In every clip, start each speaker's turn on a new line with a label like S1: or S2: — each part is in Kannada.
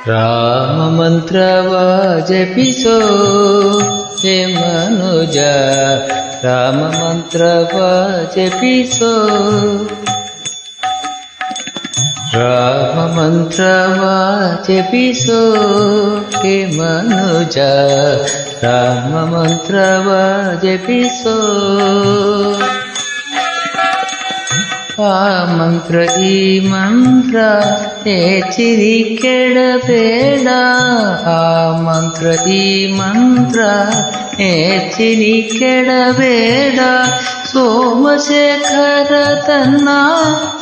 S1: ರಾಮ ಮಂತ್ರವ ಜಪಿಸೋ ಹೇ ಮನುಜ, ರಾಮ ಮಂತ್ರವ ಜಪಿಸೋ. ರಾಮ ಮಂತ್ರವ ಜಪಿಸೋ ಹೇ ಮನುಜ, ರಾಮ ಮಂತ್ರವ ಜಪಿಸೋ. ಆ ಮಂತ್ರ ಈ ಮಂತ್ರ ಹೆಚ್ಚಿರಿ ಕೆಡಬೇಡ, ಆ ಮಂತ್ರ ಈ ಮಂತ್ರ ಹೆಚ್ಚಿರಿ ಕೆಡಬೇಡ. ಸೋಮಶೇಖರ ತನ್ನ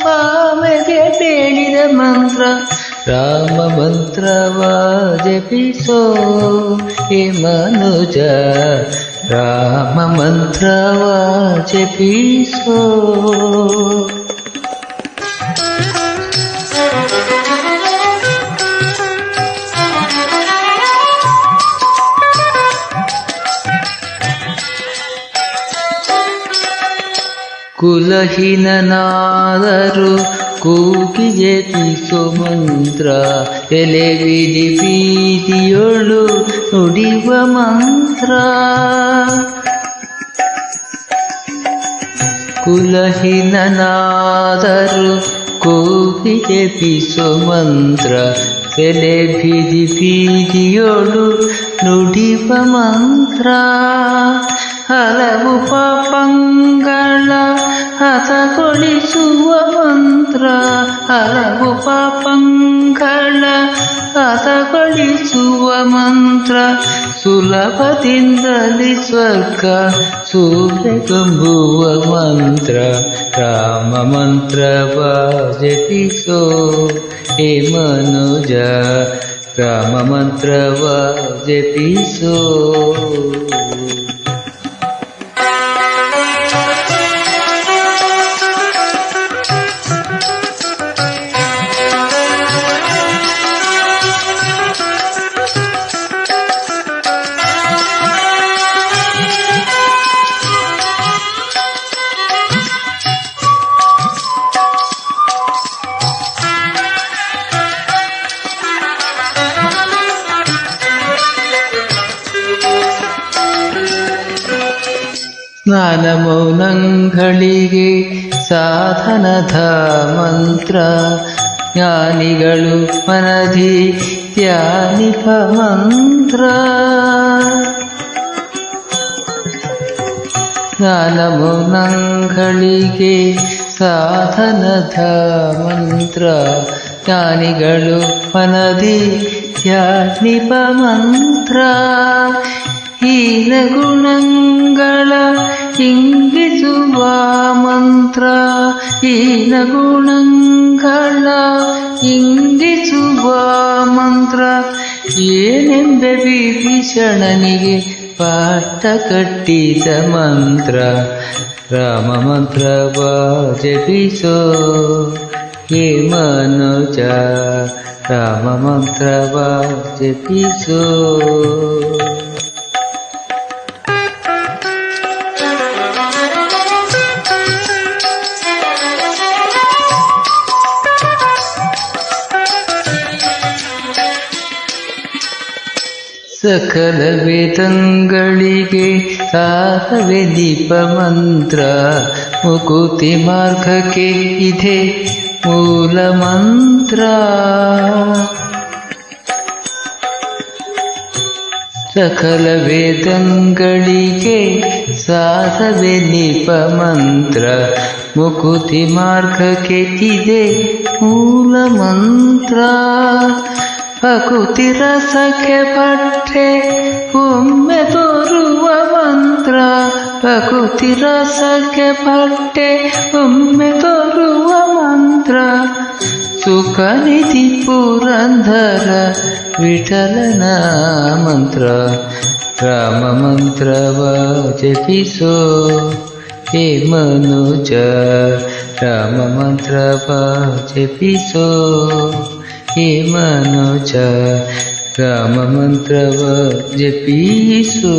S1: ಪಾಮೆಗೆ ಬೇಡಿದ ಮಂತ್ರ, ರಾಮ ಮಂತ್ರವ ಜಪಿಸೋ ಹೇ ಮನುಜ, ರಾಮ ಮಂತ್ರವ ಜಪಿಸೋ. ಕುಲಹೀನನಾದರೂ ಕೂಗಿ ಜಪಿಸೋ ಮಂತ್ರ, ಎಲೆ ಬೀದಿ ಬೀದಿಯೊಳು ನುಡಿವ ಮಂತ್ರ. ಕುಲಹೀನನಾದರೂ ಕೂಗಿ ಜಪಿಸೋ ಮಂತ್ರ, ಎಲೆ ಬೀದಿ ಬೀದಿಯೊಳು ನುಡಿವ ಮಂತ್ರ. ಹಲವು ಪಾಪಂಗಳ ಹತಗೊಳಿಸುವ ಮಂತ್ರ, ಹಲವು ಪಾಪಂಗಳ ಹತಗೊಳಿಸುವ ಮಂತ್ರ. ಸುಲಭದಿಂದಲೇ ಸ್ವರ್ಗ ಸೂರ್ಯಗಂಬುವ ಮಂತ್ರ, ರಾಮ ಮಂತ್ರವ ಜಪಿಸೋ ಹೇ ಮನುಜ, ರಾಮ ಮಂತ್ರವ ಜಪಿಸೋ. ಸ್ನಾನ ಮೌನಗಳಿಗೆ ಸಾಧನದ ಮಂತ್ರ, ಜ್ಞಾನಿಗಳು ಮನದಿ ಧ್ಯಾನಿಪ ಮಂತ್ರ. ಸ್ನಾನ ಮೌನಗಳಿಗೆ ಸಾಧನದ ಮಂತ್ರ, ಜ್ಞಾನಿಗಳು ಮನದಿ ಧ್ಯಾನಿಪ ಮಂತ್ರ. ಹೀನ ಗುಣಗಳ ಇಂಗಿಸುವ ಮಂತ್ರ, ಹೀನ ಗುಣಗಳ ಇಂಗಿಸುವ ಮಂತ್ರ. ಏನೆಂಬ ವಿಭೀಷಣನಿಗೆ ಪಾಠ ಕಟ್ಟಿದ ಮಂತ್ರ, ರಾಮ ಮಂತ್ರವ ಜಪಿಸೋ ಹೇ ಮನುಜ, ರಾಮ ಮಂತ್ರವ ಜಪಿಸೋ. ಸಕಲ ವೇದಂಗಳಿಗೆ ಸಾರವೇ ದೀಪ ಮಂತ್ರ, ಮುಕುತಿ ಮಾರ್ಗಕ್ಕೆ ಇದೆ ಮೂಲ ಮಂತ್ರ. ಸಕಲ ವೇದಂಗಳಿಗೆ ಸಾರವೇ ದೀಪ ಮಂತ್ರ, ಮುಕುತಿ ಮಾರ್ಗಕ್ಕೆ ಇದೆ ಮೂಲ ಮಂತ್ರ. ಪ್ರಕೃತಿ ರಸಕ್ಕೆ ಪಟ್ಟೆ ಒಮ್ಮೆ ತೋರುವ ಮಂತ್ರ, ಪ್ರಕೃತಿ ರಸಕ್ಕೆ ಪಟ್ಟೆ ಒಮ್ಮೆ ತೋರುವ ಮಂತ್ರ. ಸುಖ ನಿಧಿ ಪುರಂದರ ವಿಠಲನ ಮಂತ್ರ, ರಾಮ ಮಂತ್ರವ ಜಪಿಸೋ ಹೇ ಮನುಜ, ರಾಮ ಮಂತ್ರವ ಜಪಿಸೋ ಹೇ ಮನುಜ, ರಾಮ ಮಂತ್ರವ ಜಪಿಸೋ.